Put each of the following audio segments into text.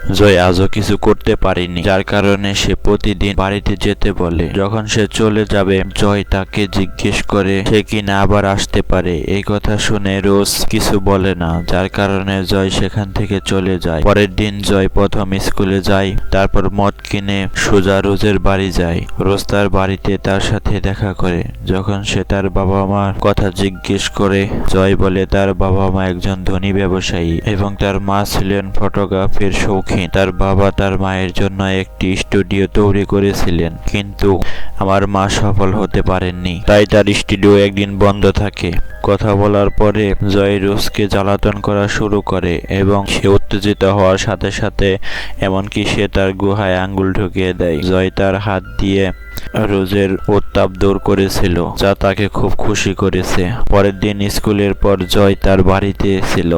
জয় আজও কিছু করতে পারেনি, যার কারণে সে প্রতিদিন বাড়িতে যেতে বলে। যখন সে চলে যাবে জয় তাকে জিজ্ঞেস করে সে কিনা আবার আসতে পারে। এই কথা শুনে রোজ কিছু বলে না, যার কারণে জয় সেখান থেকে চলে যায়। পরের দিন জয় প্রথম স্কুলে যায়, তারপর মদ কিনে সোজা রোজের বাড়ি যায়। রোজ তার বাড়িতে তার সাথে দেখা করে। যখন সে তার বাবা মার কথা জিজ্ঞেস করে জয় বলে তার বাবা মা একজন ধনী ব্যবসায়ী এবং তার মা ছিলেন ফটোগ্রাফির শৌখিন। তার বাবা তার মায়ের জন্য একটি স্টুডিও তৈরি করেছিলেন, কিন্তু আমার মা সফল হতে পারেননি, তাই তার স্টুডিও একদিন বন্ধ থাকে। কথা বলার পরে জয় রোজকে জ্বালাতন করা শুরু করে এবং সে উত্তেজিত হওয়ার সাথে সাথে এমনকি সে তার গুহায় আঙ্গুল ঢুকিয়ে দেয়। জয় তার হাত দিয়ে রোজের উত্তাপ দূর করেছিল, যা তাকে খুব খুশি করেছে। পরের দিন স্কুলের পর জয় তার বাড়িতে ছিল।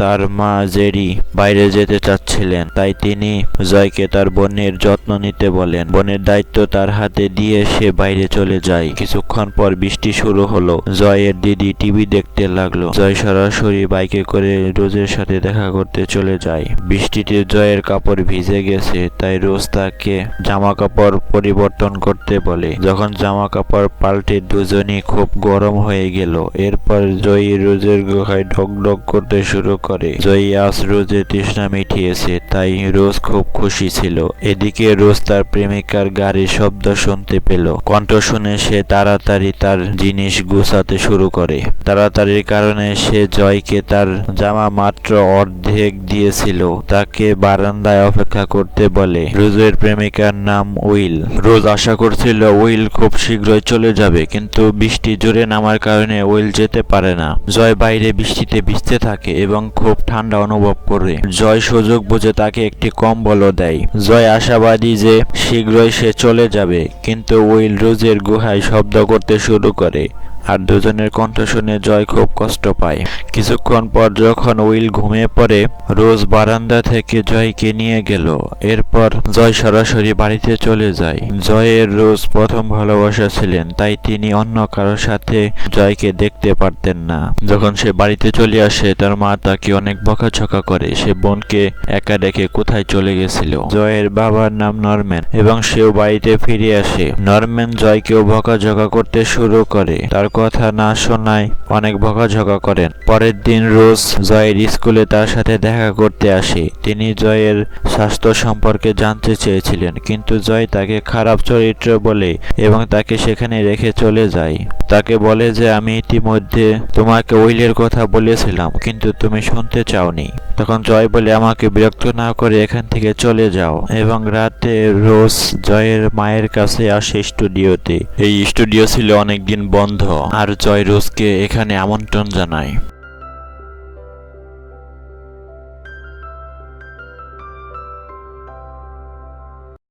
তার মা জেরি বাইরে যেতে চাচ্ছিলেন, তাই তিনি জয়কে তার বোনের যত্ন নিতে বলেন। বোনের দায়িত্ব তার হাতে দিয়ে সে বাইরে চলে যায়। কিছুক্ষণ পর বৃষ্টি শুরু হলো। জয়ের দিদি টিভি দেখতে লাগলো। জয় সরাসরি বাইকে করে রোজের সাথে দেখা করতে চলে যায়। বৃষ্টিতে জয়ের কাপড় ভিজে গেছে, তাই রোজ তাকে জামা কাপড় পরিবর্তন করতে বলে। যখন জামা কাপড় পাল্টে দুজনই খুব গরম হয়ে গেল। এরপর জয়ী রোজের গুহায় ঢক ঢক করতে শুরু করে। জয়ী আজ রোজের তৃষ্ণা মিটিয়েছে, তাই রোজ খুব খুশি ছিল। এদিকে রোজ তার প্রেমিকার গাড়ির শব্দ শুনতে পেল। কণ্ঠ শুনে সে তাড়াতাড়ি তার জিনিস গুছাতে শুরু করে। তাড়াতাড়ির কারণে সে জয়কে তার জামা মাত্র অর্ধেক দিয়েছিল তাকে বারান্দায় অপেক্ষা করতে বলে। রোজের প্রেমিকার নাম উইল। রোজ আশা করছিল উইল খুব শীঘ্রই চলে যাবে, কিন্তু বৃষ্টি জোরে নামার কারণে উইল যেতে পারে না। জয় বাইরে বৃষ্টিতে ভিজতে থাকে এবং খুব ঠান্ডা অনুভব করে। জয় সুযোগ বুঝে তাকে একটি কম্বলও দেয়। জয় আশাবাদী যে শীঘ্রই সে চলে যাবে, কিন্তু উইল রোজের গুহায় শব্দ করতে শুরু করে আর দুজনের কণ্ঠ শুনে জয় খুব কষ্ট পায়। কিছুক্ষণ পর যখন উইল ঘুমিয়ে পড়ে, রোজ বারান্দা থেকে জয়কে নিয়ে গেল। এরপর জয় সরাসরি বাড়িতে চলে যায়। জয়ের রোজ প্রথম ভালোবাসা ছিলেন, তাই তিনি অন্য কারোর সাথে জয়কে দেখতে পারতেন না। যখন সে বাড়িতে চলে আসে তার মা তাকে অনেক বকাঝকা করে। সে বোনকে একা রেখে কোথায় চলে গেছিল। জয়ের বাবার নাম নরম্যান এবং সেও বাড়িতে ফিরে আসে। নরম্যান জয়কেও বকাঝকা করতে শুরু করে, তার কথা না শোনায় অনেক বকাঝকা করেন। পরের দিন রোজ জয়ের স্কুলে তার সাথে দেখা করতে আসে। তিনি জয়ের স্বাস্থ্য সম্পর্কে জানতে চেয়েছিলেন, কিন্তু জয় তাকে খারাপ চরিত্র বলে এবং তাকে সেখানে রেখে চলে যায়। তাকে বলে যে আমি ইতিমধ্যে তোমাকে উইলের কথা বলেছিলাম, কিন্তু তুমি শুনতে চাওনি। তখন জয় বলে আমাকে বিরক্ত না করে এখান থেকে চলে যাও, এবং রাতে রোজ জয়ের মায়ের কাছে আসে স্টুডিওতে। এই স্টুডিও ছিল অনেকদিন বন্ধ আর জয় রোজকে এখানে আমন্ত্রণ জানায়।